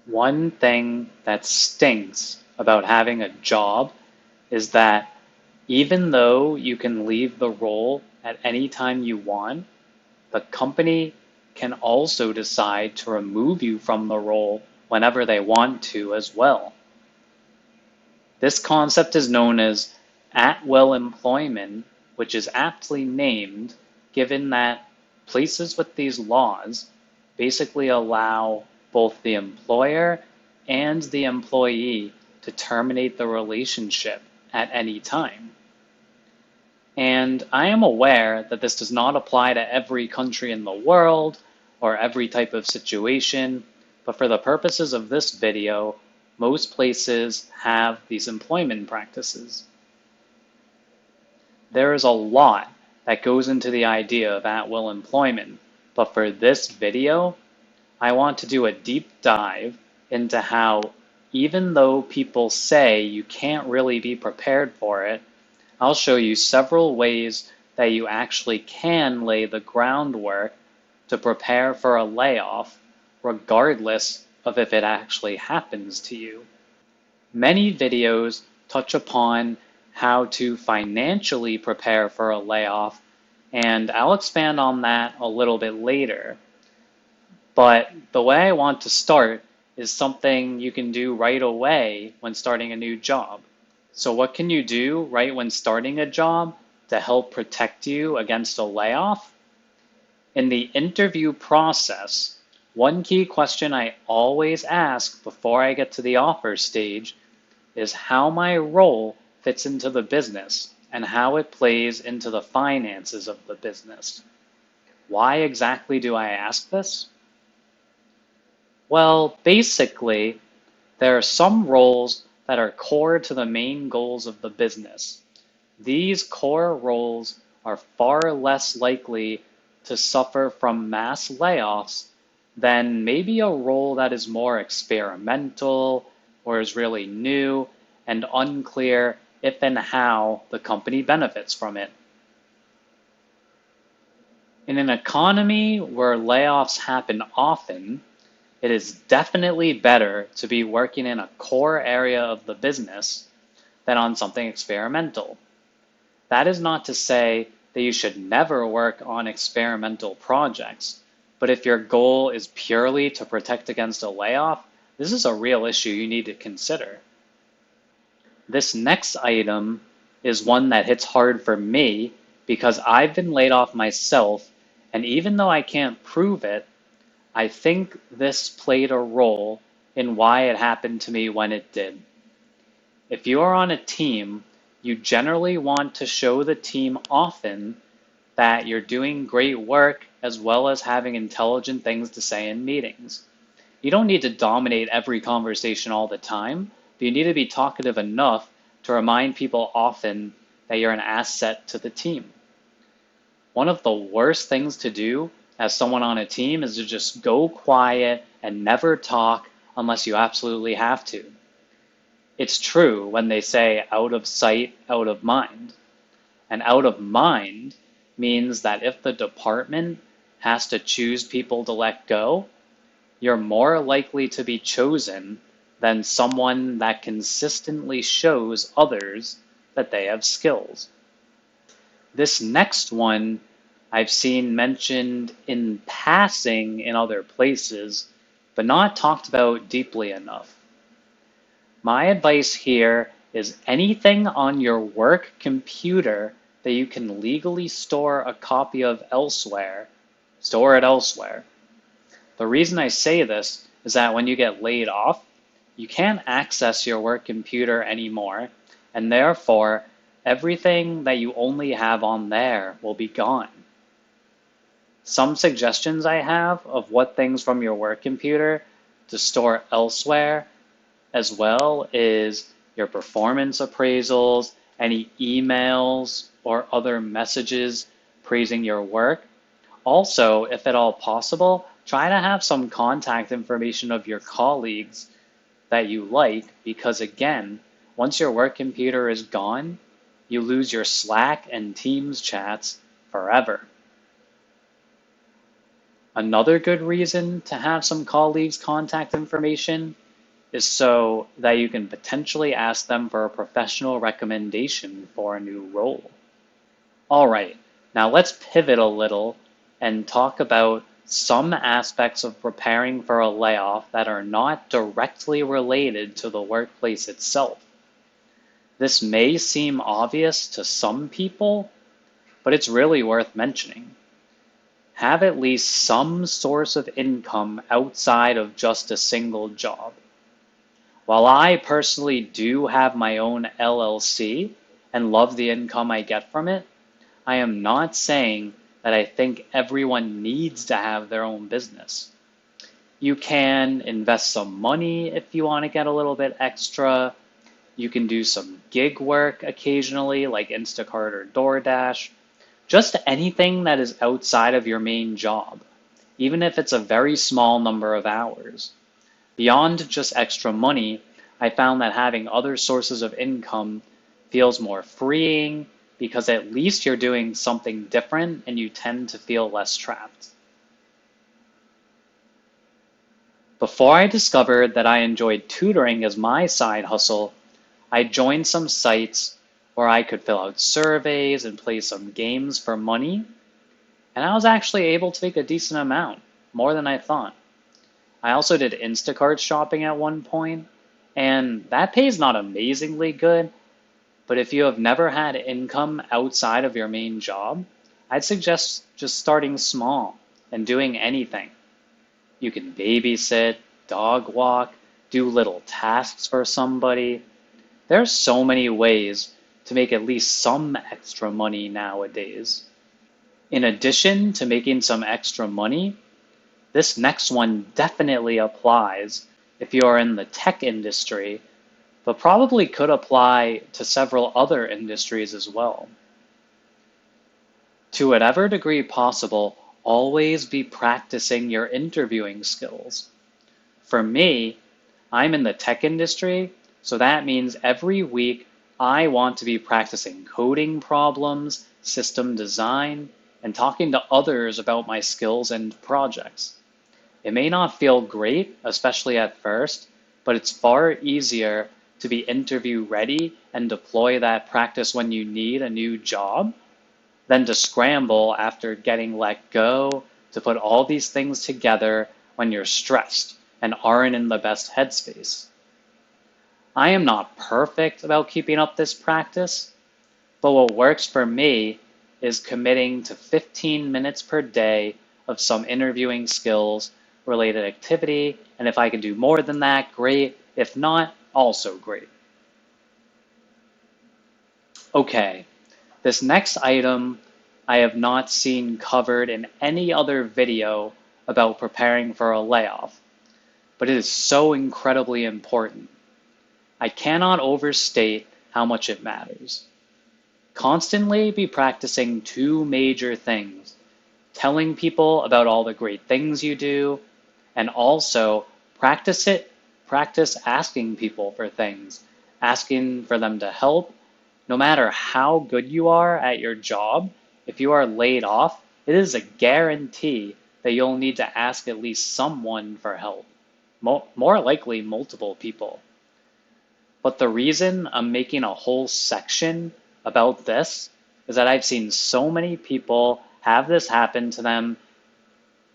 One thing that stinks about having a job is that even though you can leave the role at any time you want, the company can also decide to remove you from the role whenever they want to as well. This concept is known as at-will employment, which is aptly named given that places with these laws basically allow both the employer and the employee to terminate the relationship at any time. And I am aware that this does not apply to every country in the world or every type of situation, but for the purposes of this video, most places have these employment practices. There is a lot that goes into the idea of at-will employment, but for this video, I want to do a deep dive into how, even though people say you can't really be prepared for it, I'll show you several ways that you actually can lay the groundwork to prepare for a layoff, regardless of if it actually happens to you. Many videos touch upon how to financially prepare for a layoff, and I'll expand on that a little bit later. But the way I want to start is something you can do right away when starting a new job. So what can you do right when starting a job to help protect you against a layoff? In the interview process, one key question I always ask before I get to the offer stage is how my role fits into the business and how it plays into the finances of the business. Why exactly do I ask this? Well, basically, there are some roles that are core to the main goals of the business. These core roles are far less likely to suffer from mass layoffs than maybe a role that is more experimental or is really new and unclear if and how the company benefits from it. In an economy where layoffs happen often, it is definitely better to be working in a core area of the business than on something experimental. That is not to say that you should never work on experimental projects, but if your goal is purely to protect against a layoff, this is a real issue you need to consider. This next item is one that hits hard for me because I've been laid off myself, and even though I can't prove it, I think this played a role in why it happened to me when it did. If you are on a team, you generally want to show the team often that you're doing great work as well as having intelligent things to say in meetings. You don't need to dominate every conversation all the time, but you need to be talkative enough to remind people often that you're an asset to the team. One of the worst things to do as someone on a team is to just go quiet and never talk unless you absolutely have to. It's true when they say out of sight, out of mind. And out of mind means that if the department has to choose people to let go, you're more likely to be chosen than someone that consistently shows others that they have skills. This next one I've seen mentioned in passing in other places, but not talked about deeply enough. My advice here is anything on your work computer that you can legally store a copy of elsewhere, store it elsewhere. The reason I say this is that when you get laid off, you can't access your work computer anymore, and therefore everything that you only have on there will be gone. Some suggestions I have of what things from your work computer to store elsewhere as well is your performance appraisals, any emails or other messages praising your work. Also, if at all possible, try to have some contact information of your colleagues that you like, because again, once your work computer is gone, you lose your Slack and Teams chats forever. Another good reason to have some colleagues' contact information is so that you can potentially ask them for a professional recommendation for a new role. All right, now let's pivot a little and talk about some aspects of preparing for a layoff that are not directly related to the workplace itself. This may seem obvious to some people, but it's really worth mentioning. Have at least some source of income outside of just a single job. While I personally do have my own LLC and love the income I get from it, I am not saying that I think everyone needs to have their own business. You can invest some money if you want to get a little bit extra. You can do some gig work occasionally, like Instacart or DoorDash. Just anything that is outside of your main job, even if it's a very small number of hours. Beyond just extra money, I found that having other sources of income feels more freeing because at least you're doing something different and you tend to feel less trapped. Before I discovered that I enjoyed tutoring as my side hustle, I joined some sites where I could fill out surveys and play some games for money, and I was actually able to make a decent amount, more than I thought. I also did Instacart shopping at one point, and that pays not amazingly good, but if you have never had income outside of your main job, I'd suggest just starting small and doing anything. You can babysit, dog walk, do little tasks for somebody. There are so many ways to make at least some extra money nowadays. In addition to making some extra money, this next one definitely applies if you are in the tech industry, but probably could apply to several other industries as well. To whatever degree possible, always be practicing your interviewing skills. For me, I'm in the tech industry, so that means every week I want to be practicing coding problems, system design, and talking to others about my skills and projects. It may not feel great, especially at first, but it's far easier to be interview ready and deploy that practice when you need a new job than to scramble after getting let go to put all these things together when you're stressed and aren't in the best headspace. I am not perfect about keeping up this practice, but what works for me is committing to 15 minutes per day of some interviewing skills related activity, and if I can do more than that, great. If not, also great. Okay, this next item I have not seen covered in any other video about preparing for a layoff, but it is so incredibly important. I cannot overstate how much it matters. Constantly be practicing two major things: telling people about all the great things you do, and also practice asking people for things, asking for them to help. No matter how good you are at your job, if you are laid off, it is a guarantee that you'll need to ask at least someone for help, more likely multiple people. But the reason I'm making a whole section about this is that I've seen so many people have this happen to them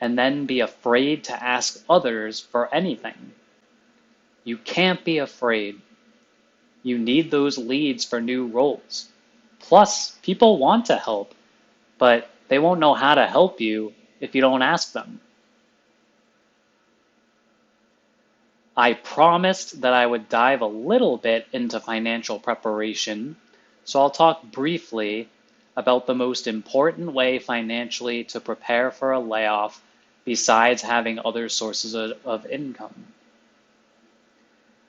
and then be afraid to ask others for anything. You can't be afraid. You need those leads for new roles. Plus, people want to help, but they won't know how to help you if you don't ask them. I promised that I would dive a little bit into financial preparation, so I'll talk briefly about the most important way financially to prepare for a layoff besides having other sources of income.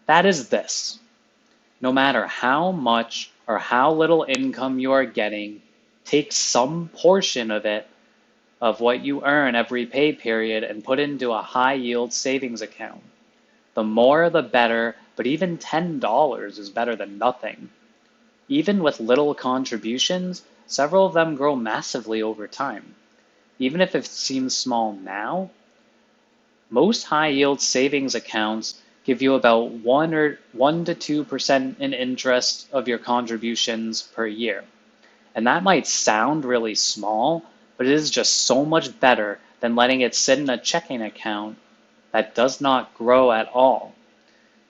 That is this: no matter how much or how little income you are getting, take some portion of it, of what you earn every pay period, and put into a high yield savings account. The more the better, but even $10 is better than nothing. Even with little contributions, several of them grow massively over time. even if it seems small now. Most high yield savings accounts give you about 1 to 2% in interest of your contributions per year. And that might sound really small, but it is just so much better than letting it sit in a checking account that does not grow at all.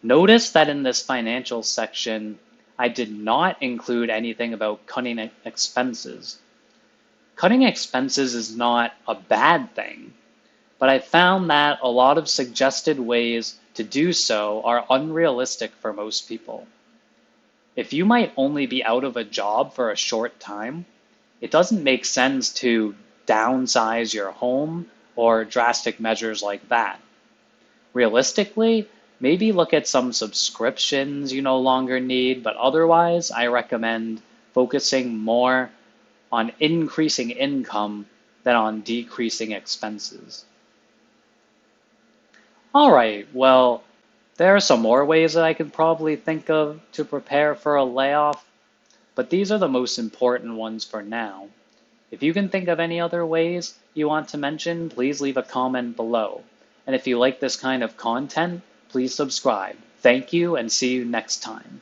Notice that in this financial section, I did not include anything about cutting expenses. Cutting expenses is not a bad thing, but I found that a lot of suggested ways to do so are unrealistic for most people. If you might only be out of a job for a short time, it doesn't make sense to downsize your home or drastic measures like that. Realistically, maybe look at some subscriptions you no longer need, but otherwise, I recommend focusing more on increasing income than on decreasing expenses. All right, well, there are some more ways that I could probably think of to prepare for a layoff, but these are the most important ones for now. If you can think of any other ways you want to mention, please leave a comment below. And if you like this kind of content, please subscribe. Thank you and see you next time.